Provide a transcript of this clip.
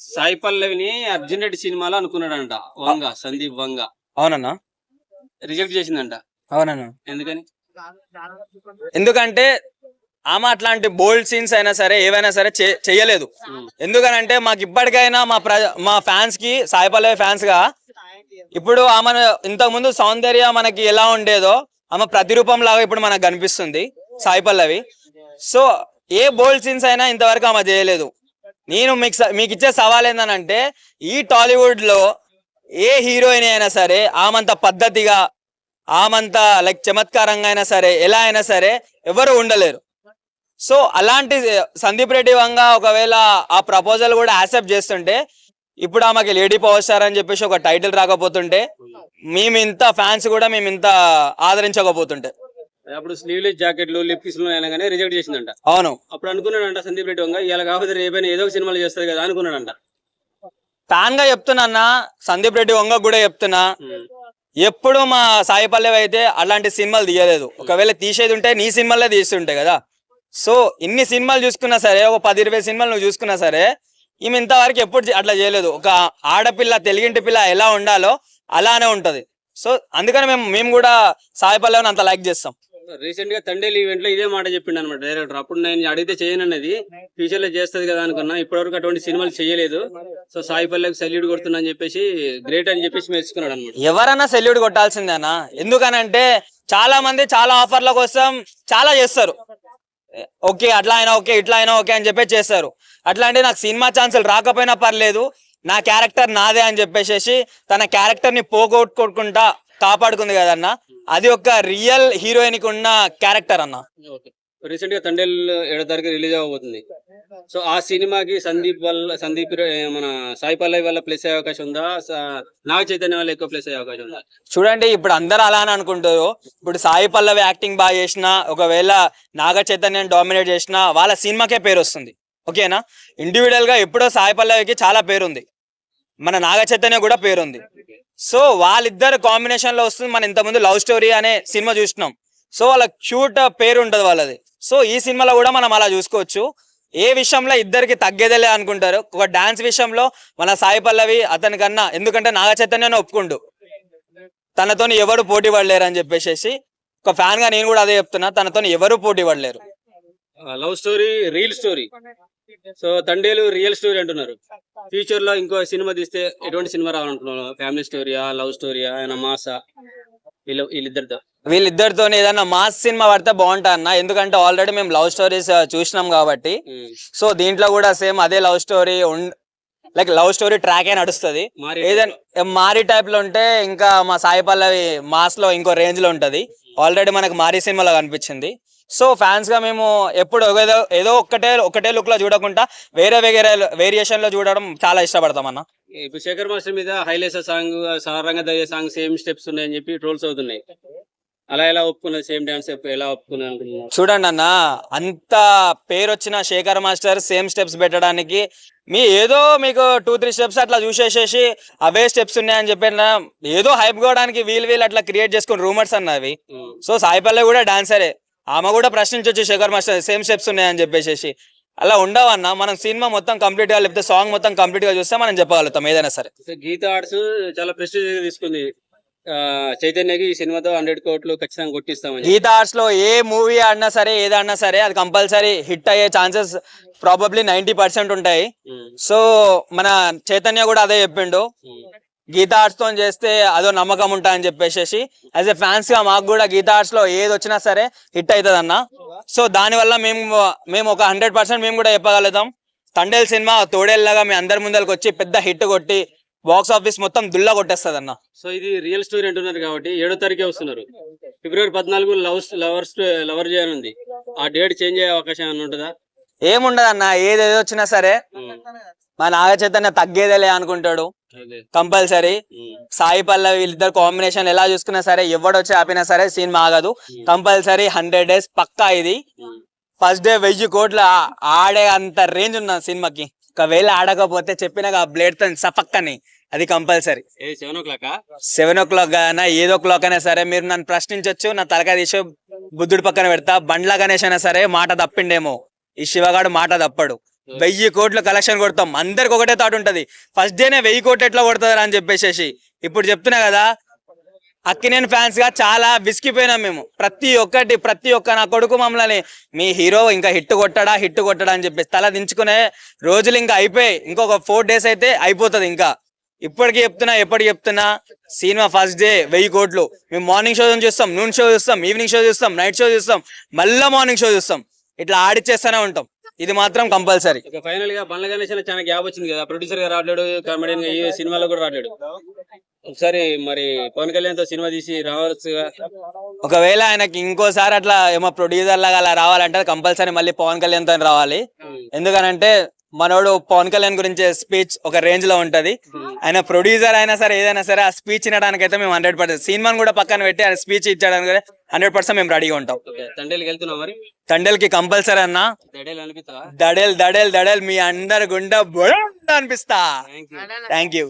సాయి పల్లవిని అర్జున్ రెడ్డి సినిమాలో అనుకున్నాడంట సందీప్ వంగ. అవునన్నా. రిజెక్ట్ చేసిందంట. అవునన్నా. ఎందుకని? ఎందుకంటే ఆమె అట్లాంటి బోల్డ్ సీన్స్ అయినా సరే ఏవైనా సరే చెయ్యలేదు. ఎందుకనంటే మాకు ఇప్పటికైనా మా ఫ్యాన్స్ కి, సాయి పల్లవి ఫ్యాన్స్ గా, ఇప్పుడు ఆమె ఇంతకు ముందు సౌందర్య మనకి ఎలా ఉండేదో ఆమె ప్రతిరూపం లాగా ఇప్పుడు మనకు కనిపిస్తుంది సాయి పల్లవి. సో ఏ బోల్డ్ సీన్స్ అయినా ఇంతవరకు ఆమె చేయలేదు. నేను మీకు ఇచ్చే సవాల్ ఏంటంటే, ఈ టాలీవుడ్ లో ఏ హీరోయిన్ అయినా సరే ఆమంత పద్ధతిగా, ఆమంత లైక్ చమత్కారంగా అయినా సరే, ఎలా అయినా సరే ఎవరు ఉండలేరు. సో అలాంటి సందీప్ రెడ్డి వంగ ఒకవేళ ఆ ప్రపోజల్ కూడా యాక్సెప్ట్ చేస్తుంటే, ఇప్పుడు ఆమెకి లేడీ పవర్ స్టార్ అని చెప్పేసి ఒక టైటిల్ రాకపోతుంటే, మేము ఇంత ఫ్యాన్స్ కూడా మేము ఇంత ఆదరించకపోతుంటే. అప్పుడు స్లీవ్లెస్ జాకెట్లు, లిప్ కిస్లు అయినా రిజెక్ట్ చేసిందంట. అవును. అప్పుడు అనుకున్నాడంట సందీప్ రెడ్డి వంగ, ఇలా కాకపోతే రేపైనా ఏదో ఒక సినిమాలు చేస్తుంది కదా అనుకున్నాడంట. ఫ్యాన్ గా చెప్తున్నా, సందీప్ రెడ్డి వంగ కూడా చెప్తున్నా, ఎప్పుడు మా సాయి పల్లవి అయితే అలాంటి సినిమాలు తీయలేదు. ఒకవేళ తీసేది ఉంటే నీ సినిమాలే తీస్తుంటాయి కదా. సో ఇన్ని సినిమాలు చూసుకున్నా సరే, ఒక 10-20 సినిమాలు నువ్వు చూసుకున్నా సరే, ఈమె ఇంతవరకు ఎప్పుడు అట్లా చేయలేదు. ఒక ఆడపిల్ల, తెలుగింటి పిల్ల ఎలా ఉండాలో అలానే ఉంటది. సో అందుకని మేము కూడా సాయి పల్లవిని అంత లైక్ చేస్తాం. రీసెంట్ గా తండేల్ ఈవెంట్ లో ఇదే మాట చెప్పిండు అనమాట డైరెక్టర్. అప్పుడు నేను అడిగితే చేయనన్నది, ఫ్యూచర్ లో చేస్తుంది కదా అనుకున్నా, ఇప్పటివరకు అటువంటి సినిమాలు చేయలేదు. సో సాయి పల్లవికి సెల్యూట్ కొడుతున్నా అని చెప్పేసి, గ్రేట్ అని చెప్పేసి మెచ్చుకున్నాడు అనమాట. ఎవరన్నా సెల్యూట్ కొట్టాల్సిందేనా? ఎందుకనంటే చాలా మంది చాలా ఆఫర్ల కోసం చాలా చేస్తారు. ఓకే అట్లా అయినా ఓకే, ఇట్లా అయినా ఓకే అని చెప్పేసి చేస్తారు. అట్లాంటి నాకు సినిమా ఛాన్సులు రాకపోయినా పర్లేదు, నా క్యారెక్టర్ నాదే అని చెప్పేసి తన క్యారెక్టర్ ని పోగొట్టుకోకుండా కాపాడుకుంది కదన్న. అది ఒక రియల్ హీరోయిన్ కి ఉన్న క్యారెక్టర్ అన్న. రీసెంట్ గా తండేల్ 7వ తారీఖు రిలీజ్ అవబోతుంది. సో ఆ సినిమాకి సందీప్ మన సాయి పల్లవి వల్ల ప్లేస్ అయ్యే అవకాశం ఉందా, నాగ చైతన్య వల్ల ఎక్కువ ప్లేస్ అయ్యే అవకాశం ఉందా? చూడండి, ఇప్పుడు అందరు అలానే అనుకుంటారు. ఇప్పుడు సాయి పల్లవి యాక్టింగ్ బాగా చేసినా, ఒకవేళ నాగ చైతన్యం డామినేట్ చేసినా వాళ్ళ సినిమాకే పేరు వస్తుంది. ఓకేనా? ఇండివిజువల్ గా ఎప్పుడో సాయి పల్లవికి చాలా పేరుంది, మన నాగ చైతన్య కూడా పేరుంది. సో వాళ్ళిద్దరు కాంబినేషన్ లో వస్తుంది. మనం ఇంతకుముందు లవ్ స్టోరీ అనే సినిమా చూసినాం. సో వాళ్ళ క్యూట్ పేరు ఉంటది వాళ్ళది. సో ఈ సినిమాలో కూడా మనం అలా చూసుకోవచ్చు. ఏ విషయంలో ఇద్దరికి తగ్గేదేలే అనుకుంటారు. ఒక డాన్స్ విషయంలో మన సాయి పల్లవి అతని కన్నా, ఎందుకంటే నాగ చైతన్యాన్ని ఒప్పుకుండు, తనతోని ఎవరు పోటీ పడలేరు అని చెప్పేసి ఒక ఫ్యాన్ గా నేను కూడా అదే చెప్తున్నా, తనతోని ఎవరు పోటీ పడలేరు. Love story, reel story. So Thandel real story అంటున్నారు. ఫ్యూచర్ లో ఇంకో సినిమా తీస్తే ఎటువంటి సినిమా రావాలనుకుంటున్నారు? ఫ్యామిలీ స్టోరీయా, లవ్ స్టోరీయా, మాసా? వీళ్ళిద్దరితో ఏదన్నా మాస్ సినిమా పడితే బాగుంటా అన్న. ఎందుకంటే ఆల్రెడీ మేము లవ్ స్టోరీస్ చూసినాం కాబట్టి. సో దీంట్లో కూడా సేమ్ అదే love story, like love story track ఏ నడుస్తుంది. ఏదైనా మారి టైప్ లో ఉంటే ఇంకా మా సాయి పల్లవి మాస్ లో ఇంకో రేంజ్ లో ఉంటది. ఆల్రెడీ మనకు మారి సినిమాలో కనిపించింది. సో ఫ్యాన్స్ గా మేము ఎప్పుడు ఏదో ఒకటే లుక్ లో చూడకుండా వేరే వేరియేషన్ లో చూడడం చాలా ఇష్టపడతాం అన్న. ఇప్పుడు శేఖర్ మాస్టర్ మీద హైలేసా సాంగ్, సారంగదయ్య సాంగ్ సేమ్ స్టెప్స్ ఉన్నాయని చెప్పి ట్రోల్స్ అవుతున్నాయి. అలా ఎలా ఒప్పుకున్నది? సేమ్ డాన్స్ ఎలా ఒప్పుకున్నారు? చూడండి అన్న, అంత పేరు వచ్చిన శేఖర్ మాస్టర్ సేమ్ స్టెప్స్ పెట్టడానికి మీకు 2-3 స్టెప్స్ అట్లా చూసేసేసి అవే స్టెప్స్ ఉన్నాయని చెప్పి ఏదో హైప్ కావడానికి వీళ్ళు అట్లా క్రియేట్ చేసుకుని రూమర్స్ అన్నవి. సో సాయి పల్లవి కూడా డాన్సరే, ఆమె కూడా ప్రశ్నించవచ్చు శేఖర్ మాస్టర్ సేమ్ స్టెప్స్ ఉన్నాయని చెప్పేసి. అలా ఉండవన్నా. మనం సినిమా మొత్తం కంప్లీట్ గా, లేకపోతే సాంగ్ మొత్తం కంప్లీట్ గా చూస్తే మనం చెప్పగలుగుతాం ఏదైనా సరే. గీత ఆర్ట్స్ చాలా ప్రెస్టీజ్ తీసుకుంది. చైతన్యకి ఈ సినిమాతో 100 కోట్లు ఖచ్చితంగా కొట్టిస్తామని. గీత ఆర్ట్స్ లో ఏ మూవీ ఆడినా సరే, ఏదన్నా సరే అది కంపల్సరీ హిట్ అయ్యే ఛాన్సెస్ ప్రాబబ్లీ 90% ఉంటాయి. సో మన చైతన్య కూడా అదే చెప్పిండు, గీత ఆర్ట్స్ తో చేస్తే అదో నమ్మకం ఉంటా అని చెప్పేసి. యాజ్ ఎ ఫ్యాన్స్ గా మాకు కూడా గీత ఆర్ట్స్ లో ఏది వచ్చినా సరే హిట్ అవుతుంది అన్న. సో దానివల్ల మేము ఒక 100% మేము కూడా చెప్పగలుగుతాం, తండేల్ సినిమా తోడేళ్ళగా మీ అందరి ముందరికి వచ్చి పెద్ద హిట్ కొట్టి బాక్స్ ఆఫీస్ మొత్తం దుల్లా కొట్టేస్తుంది అన్న. సో ఇది రియల్ స్టోరీ అంటున్నారు కాబట్టి 7వ తారీఖే వస్తున్నారు. ఫిబ్రవరి 14 లవర్ చేయనుంది. ఆ డేట్ చేంజ్ అయ్యే అవకాశం ఏమైనా ఉంటుందా? ఏముండదు అన్న, ఏదేదో వచ్చినా సరే మా నాగ చైతన్య తగ్గేదేలే అనుకుంటాడు కంపల్సరీ. సాయి పల్లవి వీళ్ళిద్దరు కాంబినేషన్ ఎలా చూసుకున్నా సరే, ఎవడొచ్చి ఆపినా సరే సినిమా ఆగదు కంపల్సరీ. 100 days పక్కా. ఇది ఫస్ట్ డే 1000 కోట్ల ఆడే అంత రేంజ్ ఉన్న సినిమాకి. ఒకవేళ ఆడకపోతే చెప్పిన బ్లేడ్ తో సఫక్కని, అది కంపల్సరీ. 7 o'clock అయినా ఏదో క్లాక్ అయినా సరే మీరు నన్ను ప్రశ్నించవచ్చు, నా తలకాయ తీసి బుద్ధుడి పక్కన పెడతా. బండ్ల గణేష్ అయినా సరే మాట తప్పిండేమో, ఈ శివగాడు మాట తప్పడు. 1000 కోట్లు కలెక్షన్ కొడతాం. అందరికి ఒకటే థాట్ ఉంటది, ఫస్ట్ డేనే 1000 కోట్లు ఎట్లా కొడతారు అని చెప్పేసి. ఇప్పుడు చెప్తున్నా కదా, అక్కినేని ఫ్యాన్స్ గా చాలా విసిగిపోయినాం మేము. ప్రతి ఒక్క నా కొడుకు మమ్మల్ని మీ హీరో ఇంకా హిట్ కొట్టడా అని చెప్పేసి తల దించుకునే రోజులు ఇంకా అయిపోయి, ఇంకొక 4 days అయితే అయిపోతుంది. ఇంకా ఇప్పటికీ చెప్తున్నా, ఎప్పటికి చెప్తున్నా, సినిమా ఫస్ట్ డే 1000 కోట్లు. మేము మార్నింగ్ షో చూస్తాం, నూన్ షో చూస్తాం, ఈవినింగ్ షో చూస్తాం, నైట్ షో చూస్తాం, మళ్ళీ మార్నింగ్ షో చూస్తాం. ఇట్లా ఆడిచ్చేస్తూనే ఉంటాం. ఇది మాత్రం కంపల్సరీ. ఫైనల్ గా బండ్ల గణేష్ చాలా గ్యాప్ వచ్చింది కదా, ప్రొడ్యూసర్ గా రావట్లేడు, కామెడియన్ గా ఈ సినిమాలో కూడా రావట్లేడు. ఒకసారి మరి పవన్ కళ్యాణ్ తో సినిమా తీసి రావచ్చుగా. ఒకవేళ ఆయనకి ఇంకోసారి అట్లా ఏమో ప్రొడ్యూసర్ లాగా అలా రావాలంటే కంపల్సరీ మళ్ళీ పవన్ కళ్యాణ్ తో రావాలి. ఎందుకనంటే మనోడు పవన్ కళ్యాణ్ గురించి స్పీచ్ ఒక రేంజ్ లో ఉంటది. ఆయన ప్రొడ్యూసర్ అయినా సరే ఏదైనా సరే ఆ స్పీచ్ వినడానికి అయితే మేము 100%, సినిమాని కూడా పక్కన పెట్టి ఆయన స్పీచ్ ఇచ్చడానికి 100% మేము రెడీగా ఉంటాం. తండేలకి వెళ్తున్నాం మరి, తండేల్కి కంపల్సరీ అన్న. దడేల్ మీ అందరు గుండె అనిపిస్తా. Thank you.